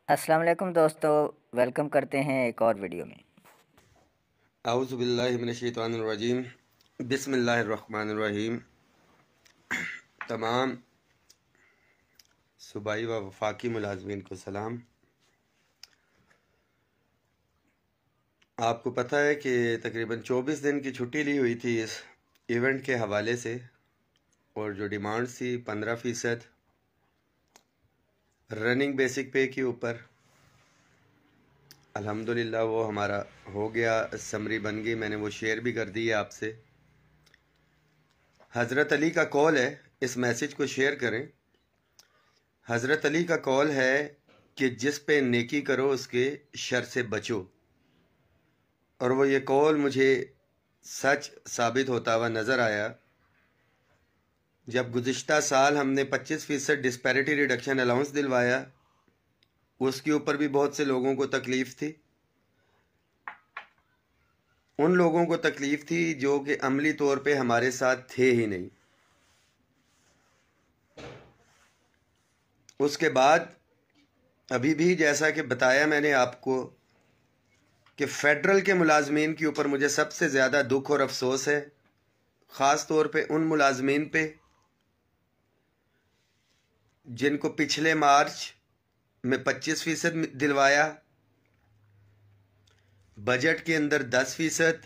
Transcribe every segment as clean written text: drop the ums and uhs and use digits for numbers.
अस्सलाम वालेकुम दोस्तों, वेलकम करते हैं एक और वीडियो में। आऊज़ु बिल्लाहि मिनश्शैतानिर रजीम बिस्मिल्लाहिर्रहमानिर्रहीम। तमाम सूबाई व वफाकी मुलाजमीन को सलाम। आपको पता है कि तकरीबन 24 दिन की छुट्टी ली हुई थी इस इवेंट के हवाले से, और जो डिमांड थी 15% रनिंग बेसिक पे के ऊपर, अल्हम्दुलिल्लाह वो हमारा हो गया, समरी बन गई। मैंने वो शेयर भी कर दी है आपसे। हज़रत अली का कॉल है, इस मैसेज को शेयर करें। हज़रत अली का कॉल है कि जिस पे नेकी करो उसके शर से बचो, और वो ये कॉल मुझे सच साबित होता हुआ नज़र आया जब गुज़िश्ता साल हमने 25% डिस्पैरिटी रिडक्शन अलाउंस दिलवाया। उसके ऊपर भी बहुत से लोगों को तकलीफ़ थी। उन लोगों को तकलीफ़ थी जो कि अमली तौर पे हमारे साथ थे ही नहीं। उसके बाद अभी भी जैसा कि बताया मैंने आपको कि फ़ेडरल के मुलाजमीन के ऊपर मुझे सबसे ज़्यादा दुख और अफसोस है, ख़ास तौर पे उन मुलाजमीन पे जिनको पिछले मार्च में 25% दिलवाया, बजट के अंदर 10%।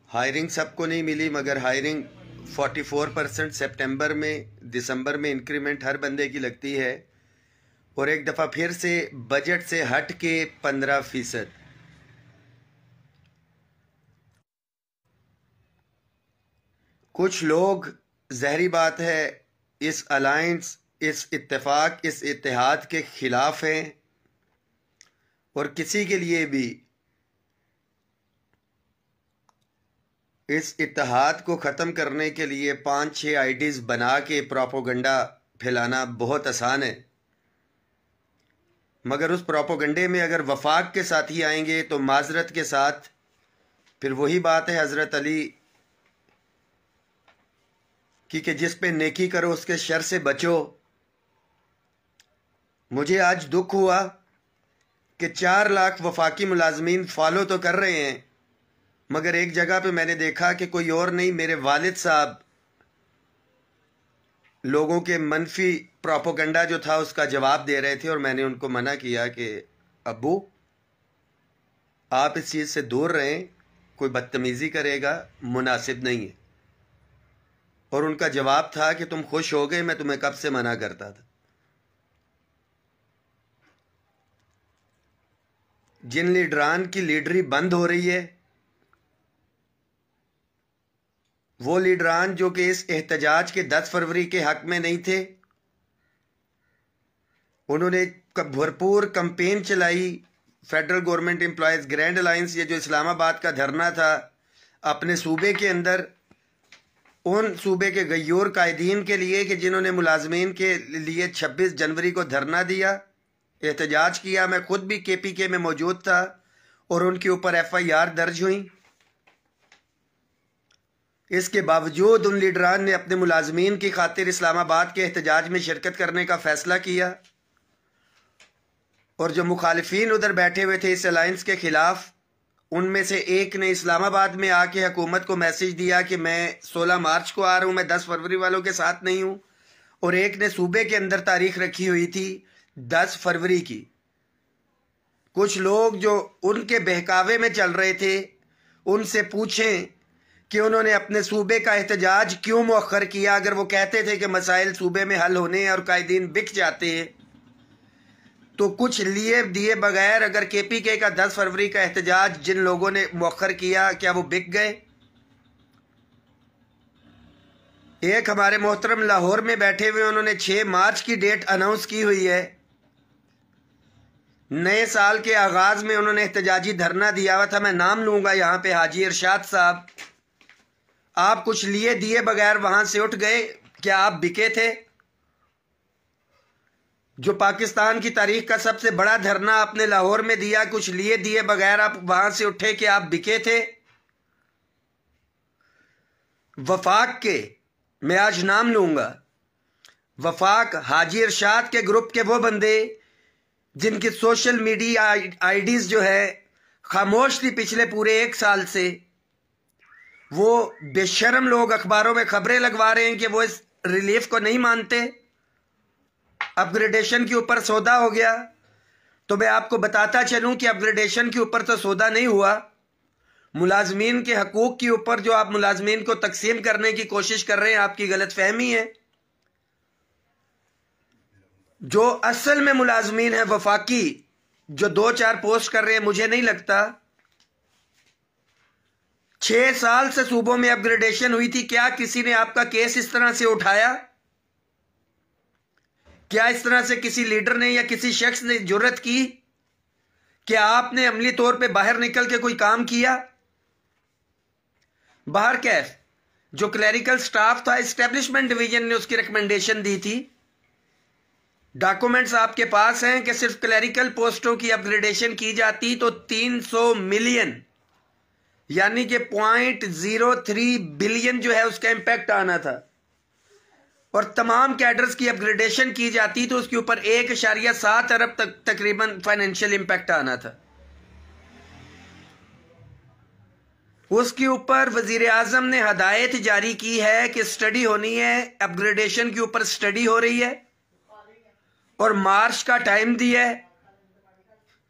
हायरिंग सबको नहीं मिली, मगर हायरिंग 44% सितंबर में, दिसंबर में इंक्रीमेंट हर बंदे की लगती है, और एक दफ़ा फिर से बजट से हट के 15%। कुछ लोग, जहरी बात है, इस अलायंस, इस इत्तेफाक, इस इत्तेहाद के खिलाफ हैं, और किसी के लिए भी इस इत्तेहाद को ख़त्म करने के लिए 5-6 आईडीज़ बना के प्रोपोगंडा फैलाना बहुत आसान है। मगर उस प्रोपोगंडे में अगर वफाक के साथ ही आएंगे तो माजरत के साथ फिर वही बात है हज़रत अली की कि जिस पे नेकी करो उसके शर से बचो। मुझे आज दुख हुआ कि 4 लाख वफाकी मुलाजमीन फॉलो तो कर रहे हैं, मगर एक जगह पे मैंने देखा कि कोई और नहीं, मेरे वालिद साहब लोगों के मनफी प्रोपोगंडा जो था उसका जवाब दे रहे थे, और मैंने उनको मना किया कि अब्बू आप इस चीज़ से दूर रहें, कोई बदतमीज़ी करेगा मुनासिब नहीं है। और उनका जवाब था कि तुम खुश हो गए, मैं तुम्हें कब से मना करता था। जिन लीडरान की लीडरी बंद हो रही है, वो लीडरान जो कि इस एहतजाज के 10 फरवरी के हक में नहीं थे, उन्होंने भरपूर कंपेन चलाई। Federal government employees grand alliance, ये जो इस्लामाबाद का धरना था अपने सूबे के अंदर, उन सूबे के गयूर कायदीन के लिए कि जिन्होंने मुलाजमीन के लिए 26 जनवरी को धरना दिया, एहतजाज किया। मैं खुद भी KPK में मौजूद था, और उनके ऊपर FIR दर्ज हुई। इसके बावजूद उन लीडरान ने अपने मुलाजमीन की खातिर इस्लामाबाद के एहतजाज में शिरकत करने का फ़ैसला किया, और जो मुखालिफिन उधर बैठे हुए थे इस अलायंस के ख़िलाफ़, उनमें से एक ने इस्लामाबाद में आके हुकूमत को मैसेज दिया कि मैं 16 मार्च को आ रहा हूँ, मैं 10 फरवरी वालों के साथ नहीं हूँ। और एक ने सूबे के अंदर तारीख रखी हुई थी 10 फरवरी की। कुछ लोग जो उनके बहकावे में चल रहे थे, उनसे पूछें कि उन्होंने अपने सूबे का एहतजाज क्यों मुअख्खर किया। अगर वो कहते थे कि मसाइल सूबे में हल होने हैं और कायदीन बिक जाते हैं, तो कुछ लिए दिए बगैर अगर KPK का 10 फरवरी का एहतजाज जिन लोगों ने मुअख्खर किया, क्या वो बिक गए? एक हमारे मोहतरम लाहौर में बैठे हुए, उन्होंने 6 मार्च की डेट अनाउंस की हुई है। नए साल के आगाज में उन्होंने एहतजाजी धरना दिया हुआ था, मैं नाम लूंगा यहाँ पे, हाजी इरशाद साहब। आप कुछ लिए दिए बगैर वहां से उठ गए, क्या आप बिके थे? जो पाकिस्तान की तारीख का सबसे बड़ा धरना आपने लाहौर में दिया, कुछ लिए दिए बगैर आप वहां से उठे, कि आप बिके थे? वफाक के, मैं आज नाम लूंगा, वफाक हाजी इरशाद के ग्रुप के वो बंदे जिनकी सोशल मीडिया आईडीज जो है खामोश थी पिछले पूरे 1 साल से, वो बेशर्म लोग अखबारों में खबरें लगवा रहे हैं कि वो इस रिलीफ को नहीं मानते, अपग्रेडेशन के ऊपर सौदा हो गया। तो मैं आपको बताता चलूं कि अपग्रेडेशन के ऊपर तो सौदा नहीं हुआ, मुलाजमीन के हकूक के ऊपर जो आप मुलाजमीन को तकसीम करने की कोशिश कर रहे हैं, आपकी गलतफहमी है। जो असल में मुलाजमीन है वफाकी, जो 2-4 पोस्ट कर रहे हैं, मुझे नहीं लगता 6 साल से सूबों में अपग्रेडेशन हुई थी, क्या किसी ने आपका केस इस तरह से उठाया? क्या इस तरह से किसी लीडर ने या किसी शख्स ने जुर्रत की? क्या आपने अमली तौर पे बाहर निकल के कोई काम किया? बाहर कैफ जो क्लरिकल स्टाफ था, एस्टेब्लिशमेंट डिवीजन ने उसकी रिकमेंडेशन दी थी। डॉक्यूमेंट्स आपके पास हैं कि सिर्फ क्लरिकल पोस्टों की अपग्रेडेशन की जाती तो 300 मिलियन यानी कि 0.03 बिलियन जो है उसका इंपैक्ट आना था, और तमाम कैडर्स की अपग्रेडेशन की जाती तो उसके ऊपर 1.7 अरब तक तकरीबन फाइनेंशियल इंपैक्ट आना था। उसके ऊपर वजीर आजम ने हदायत जारी की है कि स्टडी होनी है, अपग्रेडेशन के ऊपर स्टडी हो रही है, और मार्च का टाइम दिया है,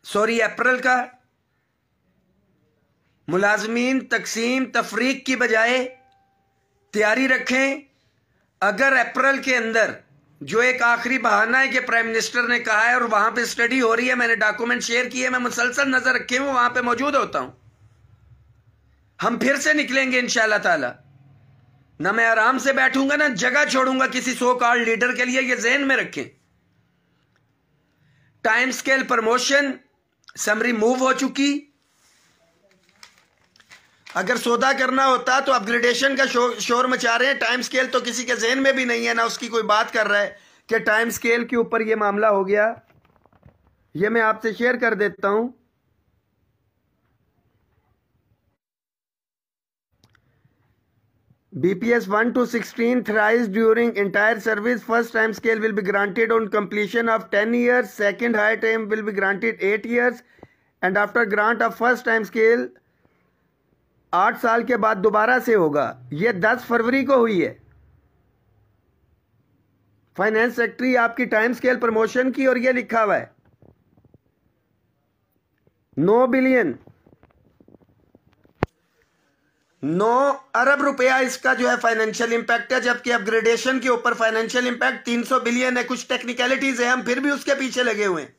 अप्रैल का। मुलाजमीन तकसीम तफरीक की बजाय तैयारी रखें। अगर अप्रैल के अंदर, जो एक आखिरी बहाना है कि प्राइम मिनिस्टर ने कहा है और वहां पे स्टडी हो रही है, मैंने डॉक्यूमेंट शेयर किए, मैं मुसलसल नजर रखे हुए वहां पे मौजूद होता हूं, हम फिर से निकलेंगे इंशाअल्लाह ताला। ना मैं आराम से बैठूंगा, ना जगह छोड़ूंगा किसी सो कॉल्ड लीडर के लिए, ये ज़हन में रखें। Time scale promotion summary move हो चुकी। अगर सौदा करना होता तो अपग्रेडेशन का शोर मचा रहे हैं, टाइम स्केल तो किसी के ज़हन में भी नहीं है, ना उसकी कोई बात कर रहा है कि टाइम स्केल के ऊपर ये मामला हो गया। ये मैं आपसे शेयर कर देता हूं। BPS 1 to 16 thrice during entire service. First time scale will be granted on completion of 10 years. Second higher time will be granted 8 years. And after grant of first time scale 8 साल के बाद दोबारा से होगा। ये 10 फरवरी को हुई है। फाइनेंस सेक्रेटरी आपकी टाइम स्केल प्रमोशन की, और ये लिखा हुआ है 9 बिलियन 9 अरब रुपया इसका जो है फाइनेंशियल इंपैक्ट है, जबकि अपग्रेडेशन के ऊपर फाइनेंशियल इंपैक्ट 300 बिलियन है। कुछ टेक्निकलिटीज है, हम फिर भी उसके पीछे लगे हुए हैं।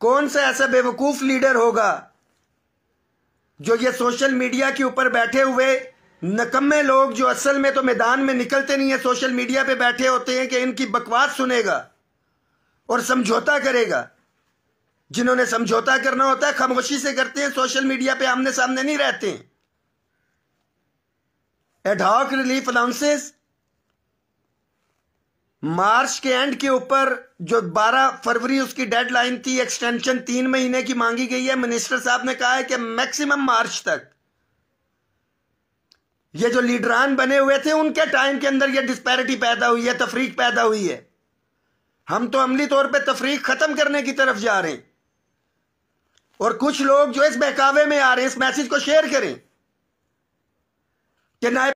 कौन सा ऐसा बेवकूफ लीडर होगा जो ये सोशल मीडिया के ऊपर बैठे हुए नकम्मे लोग, जो असल में तो मैदान में निकलते नहीं है, सोशल मीडिया पे बैठे होते हैं, कि इनकी बकवास सुनेगा और समझौता करेगा। जिन्होंने समझौता करना होता है खामोशी से करते हैं, सोशल मीडिया पे आमने सामने नहीं रहते हैं। एडहॉक रिलीफ अलाउंसेस मार्च के एंड के ऊपर, जो 12 फरवरी उसकी डेडलाइन थी, एक्सटेंशन 3 महीने की मांगी गई है। मिनिस्टर साहब ने कहा है कि मैक्सिमम मार्च तक। ये जो लीडरान बने हुए थे उनके टाइम के अंदर ये डिस्पैरिटी पैदा हुई है, तफरीक पैदा हुई है। हम तो अमली तौर पे तफरीक खत्म करने की तरफ जा रहे हैं, और कुछ लोग जो इस बहकावे में आ रहे हैं, इस मैसेज को शेयर करें कि नायब